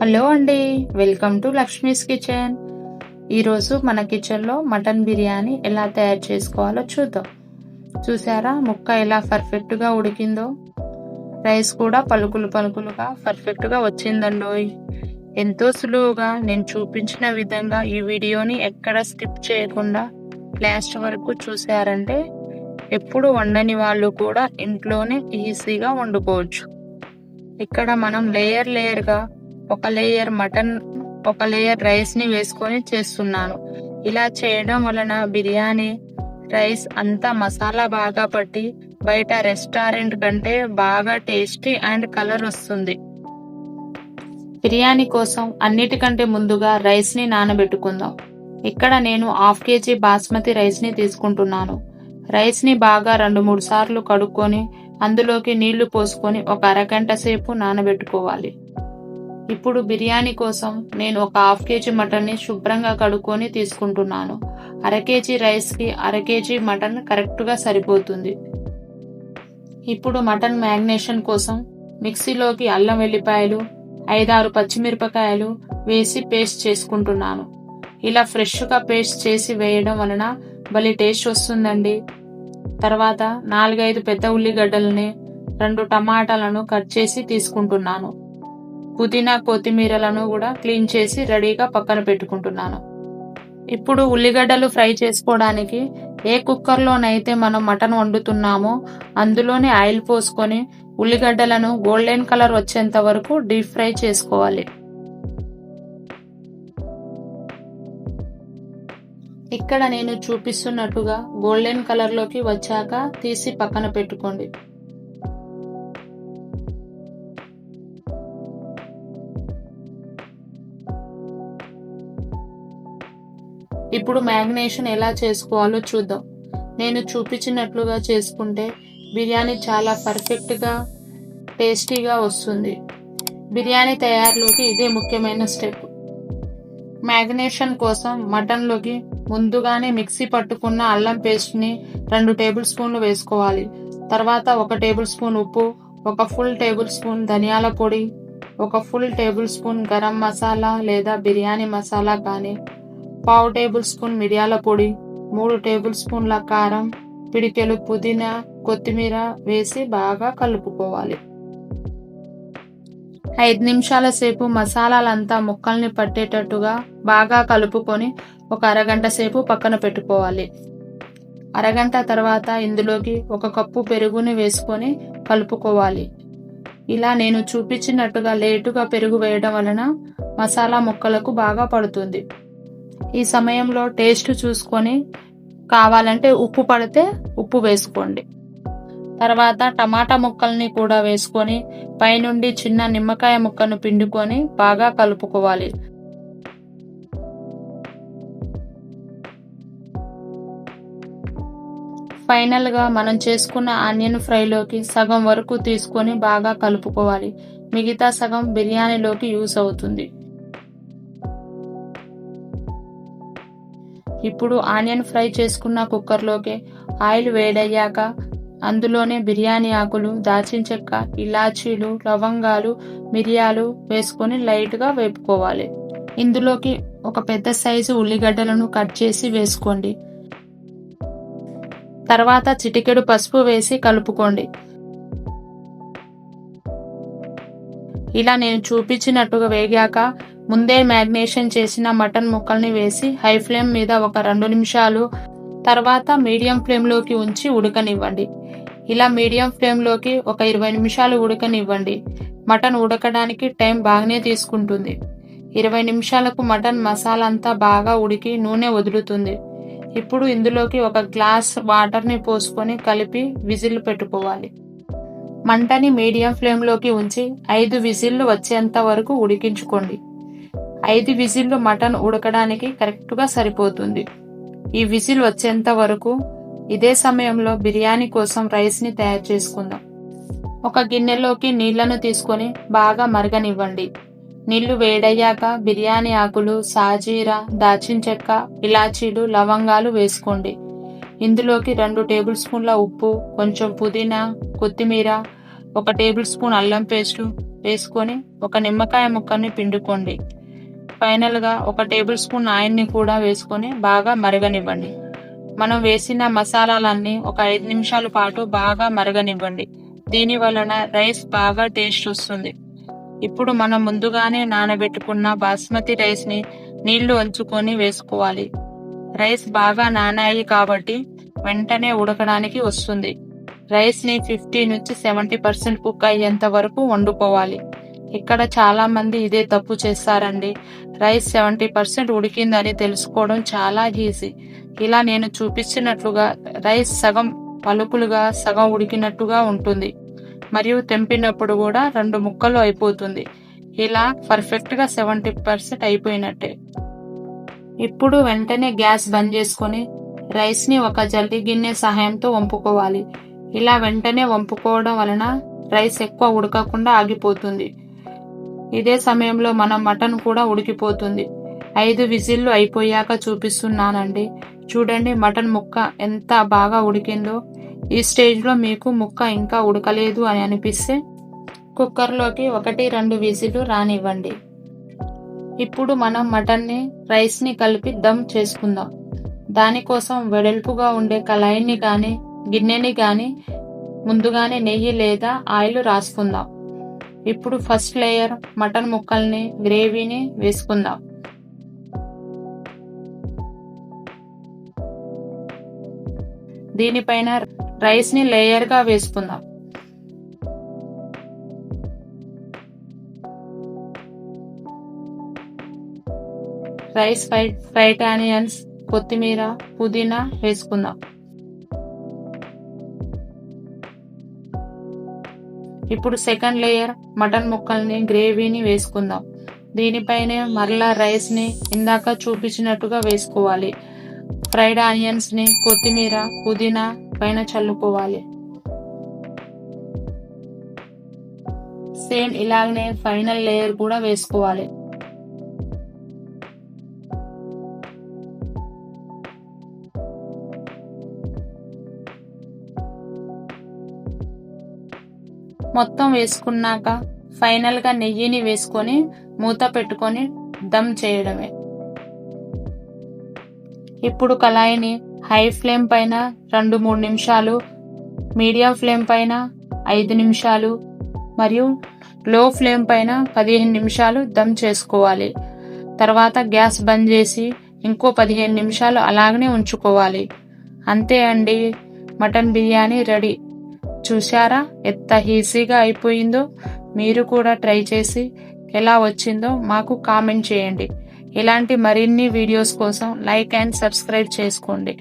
Hello అండి, welcome to Lakshmi's kitchen. ఈరోజు మన కిచెన్లో మటన్ బిర్యానీ ఎలా తయారు చేసుకోవాలో చూద్దాం. చూసారా ముక్క ఎలా పర్ఫెక్ట్గా ఉడికిందో? రైస్ కూడా పలుకులు పలుకులుగా పర్ఫెక్ట్గా వచ్చిందండోయ్. ఎంతో సులువుగా నేను చూపించిన విధంగా ఈ వీడియోని ఎక్కడ స్కిప్ చేయకుండా లాస్ట్ వరకు చూసారంటే ఎప్పుడు వండని వాళ్ళు కూడా ఇంట్లోనే ఈజీగా వండుకోవచ్చు. ఇక్కడ మనం లేయర్గా ఒక లేయర్ మటన్, ఒక లేయర్ రైస్ని వేసుకొని చేస్తున్నాను. ఇలా చేయడం వలన బిర్యానీ రైస్ అంతా మసాలా బాగా పట్టి బయట రెస్టారెంట్ కంటే బాగా టేస్టీ అండ్ కలర్ వస్తుంది. బిర్యానీ కోసం అన్నిటికంటే ముందుగా రైస్ని నానబెట్టుకుందాం. ఇక్కడ నేను 1/2 kg బాస్మతి రైస్ని తీసుకుంటున్నాను. రైస్ని బాగా 2-3 సార్లు కడుక్కొని అందులోకి నీళ్లు పోసుకొని ఒక అరగంట సేపు నానబెట్టుకోవాలి. ఇప్పుడు బిర్యానీ కోసం నేను ఒక 1/2 kg మటన్ని శుభ్రంగా కడుక్కొని తీసుకుంటున్నాను. 1/2 kg రైస్కి 1/2 kg మటన్ కరెక్ట్గా సరిపోతుంది. ఇప్పుడు మటన్ మ్యాగ్నేషన్ కోసం మిక్సీలోకి అల్లం వెల్లిపాయలు, 5-6 పచ్చిమిరపకాయలు వేసి పేస్ట్ చేసుకుంటున్నాను. ఇలా ఫ్రెష్గా పేస్ట్ చేసి వేయడం వలన భలే టేస్ట్ వస్తుందండి. తర్వాత 4-5 పెద్ద ఉల్లిగడ్డలని, 2 టమాటాలను కట్ చేసి తీసుకుంటున్నాను. పుదీనా కొత్తిమీరలను కూడా క్లీన్ చేసి రెడీగా పక్కన పెట్టుకుంటున్నాను. ఇప్పుడు ఉల్లిగడ్డలు ఫ్రై చేసుకోవడానికి ఏ కుక్కర్లోనైతే మనం మటన్ వండుతున్నామో అందులోనే ఆయిల్ పోసుకొని ఉల్లిగడ్డలను గోల్డెన్ కలర్ వచ్చేంత వరకు డీప్ ఫ్రై చేసుకోవాలి. ఇక్కడ నేను చూపిస్తున్నట్టుగా గోల్డెన్ కలర్లోకి వచ్చాక తీసి పక్కన పెట్టుకోండి. ఇప్పుడు మ్యాగ్నేషన్ ఎలా చేసుకోవాలో చూద్దాం. నేను చూపించినట్లుగా చేసుకుంటే బిర్యానీ చాలా పర్ఫెక్ట్గా టేస్టీగా వస్తుంది. బిర్యానీ తయారీలోకి ఇదే ముఖ్యమైన స్టెప్. మ్యాగ్నేషన్ కోసం మటన్లోకి ముందుగానే మిక్సీ పట్టుకున్న అల్లం పేస్ట్ని 2 టేబుల్ స్పూన్లు వేసుకోవాలి. తర్వాత 1 టేబుల్ స్పూన్ ఉప్పు, 1 ఫుల్ టేబుల్ స్పూన్ ధనియాల పొడి, 1 full table spoon garam masala లేదా బిర్యానీ మసాలా కానీ, 1/2 టేబుల్ స్పూన్ మిరియాల పొడి, 3 టేబుల్ స్పూన్ల కారం, పిడికెలు పుదీనా కొత్తిమీర వేసి బాగా కలుపుకోవాలి. 5 నిమిషాల సేపు మసాలాలంతా ముక్కల్ని పట్టేటట్టుగా బాగా కలుపుకొని ఒక అరగంట సేపు పక్కన పెట్టుకోవాలి. అరగంట తర్వాత ఇందులోకి 1 కప్పు పెరుగుని వేసుకొని కలుపుకోవాలి. ఇలా నేను చూపించినట్టుగా లేటుగా పెరుగు వేయడం వలన మసాలా ముక్కలకు బాగా పడుతుంది. ఈ సమయంలో టేస్ట్ చూసుకొని కావాలంటే ఉప్పు పడితే ఉప్పు వేసుకోండి. తర్వాత టమాటా ముక్కల్ని కూడా వేసుకొని పైనుండి చిన్న నిమ్మకాయ ముక్కను పిండుకొని బాగా కలుపుకోవాలి. ఫైనల్గా మనం చేసుకున్న ఆనియన్ ఫ్రైలోకి సగం వరకు తీసుకొని బాగా కలుపుకోవాలి. మిగతా సగం బిర్యానీలోకి యూస్ అవుతుంది. ఇప్పుడు ఆనియన్ ఫ్రై చేసుకున్న కుక్కర్లోకి ఆయిల్ వేడయ్యాక అందులోనే బిర్యానీ ఆకులు, దాల్చిన చెక్క, ఇలాచీలు, లవంగాలు, మిరియాలు వేసుకొని లైట్గా వేపుకోవాలి. ఇందులోకి 1 పెద్ద సైజు ఉల్లిగడ్డలను కట్ చేసి వేసుకోండి. తర్వాత చిటికెడు పసుపు వేసి కలుపుకోండి. ఇలా నేను చూపించినట్టుగా వేగాక ముందే మ్యాగ్నేషన్ చేసిన మటన్ ముక్కల్ని వేసి హై ఫ్లేమ్ మీద ఒక 2 నిమిషాలు, తర్వాత మీడియం ఫ్లేమ్లోకి ఉంచి ఉడకనివ్వండి. ఇలా మీడియం ఫ్లేమ్లోకి ఒక 20 నిమిషాలు ఉడకనివ్వండి. మటన్ ఉడకడానికి టైం బాగానే తీసుకుంటుంది. 20 నిమిషాలకు మటన్ మసాలా అంతా బాగా ఉడికి నూనె వదులుతుంది. ఇప్పుడు ఇందులోకి 1 గ్లాస్ వాటర్ని పోసుకొని కలిపి విజిల్ పెట్టుకోవాలి. మంటని మీడియం ఫ్లేమ్లోకి ఉంచి 5 విజిల్లు వచ్చేంత వరకు ఉడికించుకోండి. 5 విజిల్లు మటన్ ఉడకడానికి కరెక్ట్గా సరిపోతుంది. ఈ విజిల్ వచ్చేంత వరకు ఇదే సమయంలో బిర్యానీ కోసం రైస్ని తయారు చేసుకుందాం. ఒక గిన్నెలోకి నీళ్లను తీసుకొని బాగా మరగనివ్వండి. నీళ్లు వేడయ్యాక బిర్యానీ ఆకులు, సాజీరా, దాల్చిన చెక్క, ఇలాచీలు, లవంగాలు వేసుకోండి. ఇందులోకి 2 టేబుల్ స్పూన్ల ఉప్పు, కొంచెం పుదీనా, కొత్తిమీర, 1 టేబుల్ స్పూన్ అల్లం పేస్టు వేసుకొని ఒక నిమ్మకాయ ముక్కని పిండుకోండి. ఫైనల్గా 1 టేబుల్ స్పూన్ ఆయిల్ని కూడా వేసుకొని బాగా మరగనివ్వండి. మనం వేసిన మసాలాలన్నీ ఒక 5 నిమిషాల పాటు బాగా మరగనివ్వండి. దీని వలన రైస్ బాగా టేస్ట్ వస్తుంది. ఇప్పుడు మనం ముందుగానే నానబెట్టుకున్న బాస్మతి రైస్ని నీళ్లు వంచుకొని వేసుకోవాలి. రైస్ బాగా నానాయి కాబట్టి వెంటనే ఉడకడానికి వస్తుంది. రైస్ని 50 నుంచి 70% కుక్ అయ్యేంత వరకు వండుకోవాలి. ఇక్కడ చాలా మంది ఇదే తప్పు చేస్తారండి. రైస్ 70% ఉడికిందని తెలుసుకోవడం చాలా ఈజీ. ఇలా నేను చూపించినట్లుగా రైస్ సగం పలుకులుగా సగం ఉడికినట్టుగా ఉంటుంది. మరియు తెంపినప్పుడు కూడా 2 ముక్కలు అయిపోతుంది. ఇలా పర్ఫెక్ట్గా 70% అయిపోయినట్టే. ఇప్పుడు వెంటనే గ్యాస్ బంద్ చేసుకొని రైస్ని ఒక జల్లి గిన్నె సహాయంతో వంపుకోవాలి. ఇలా వెంటనే వంపుకోవడం వలన రైస్ ఎక్కువ ఉడకకుండా ఆగిపోతుంది. ఇదే సమయంలో మన మటన్ కూడా ఉడికిపోతుంది. 5 విజిల్లు అయిపోయాక చూపిస్తున్నానండి. చూడండి మటన్ ముక్క ఎంత బాగా ఉడికిందో. ఈ స్టేజ్లో మీకు ముక్క ఇంకా ఉడకలేదు అని అనిపిస్తే కుక్కర్లోకి 1-2 విజిల్లు రానివ్వండి. ఇప్పుడు మనం మటన్ని రైస్ని కలిపి దమ్ చేసుకుందాం. దానికోసం వెడల్పుగా ఉండే కళాయిని కానీ గిన్నెని కానీ ముందుగానే నెయ్యి లేదా ఆయిల్ రాసుకుందాం. ఇప్పుడు ఫస్ట్ లేయర్ మటన్ ముక్కల్ని గ్రేవీని వేసుకుందాం. దీనిపైన రైస్ని లేయర్గా వేసుకుందాం. రైస్ ఫ్రైడ్ ఆనియన్స్, కొత్తిమీర, పుదీనా వేసుకుందాం. ఇప్పుడు సెకండ్ లేయర్ మటన్ ముక్కల్ని గ్రేవీని వేసుకుందాం. దీనిపైనే మరలా రైస్ని ఇందాక చూపించినట్టుగా వేసుకోవాలి. ఫ్రైడ్ ఆనియన్స్ని, కొత్తిమీర, పుదీనా పైన చల్లుకోవాలి. సేమ్ ఇలాగనే ఫైనల్ లేయర్ కూడా వేసుకోవాలి. మొత్తం వేసుకున్నాక ఫైనల్గా నెయ్యిని వేసుకొని మూత పెట్టుకొని దమ్ చేయడమే. ఇప్పుడు కళాయిని హై ఫ్లేమ్ పైన 2-3 నిమిషాలు, మీడియం ఫ్లేమ్ పైన 5 నిమిషాలు మరియు లో ఫ్లేమ్ పైన 15 నిమిషాలు దమ్ చేసుకోవాలి. తర్వాత గ్యాస్ బంద్ చేసి ఇంకో 15 నిమిషాలు అలాగనే ఉంచుకోవాలి. అంతే అండి, మటన్ బిర్యానీ రెడీ. చూశారా ఎంత ఈజీగా అయిపోయిందో? మీరు కూడా ట్రై చేసి ఎలా వచ్చిందో మాకు కామెంట్ చేయండి. ఇలాంటి మరిన్ని వీడియోస్ కోసం లైక్ అండ్ సబ్స్క్రైబ్ చేసుకోండి.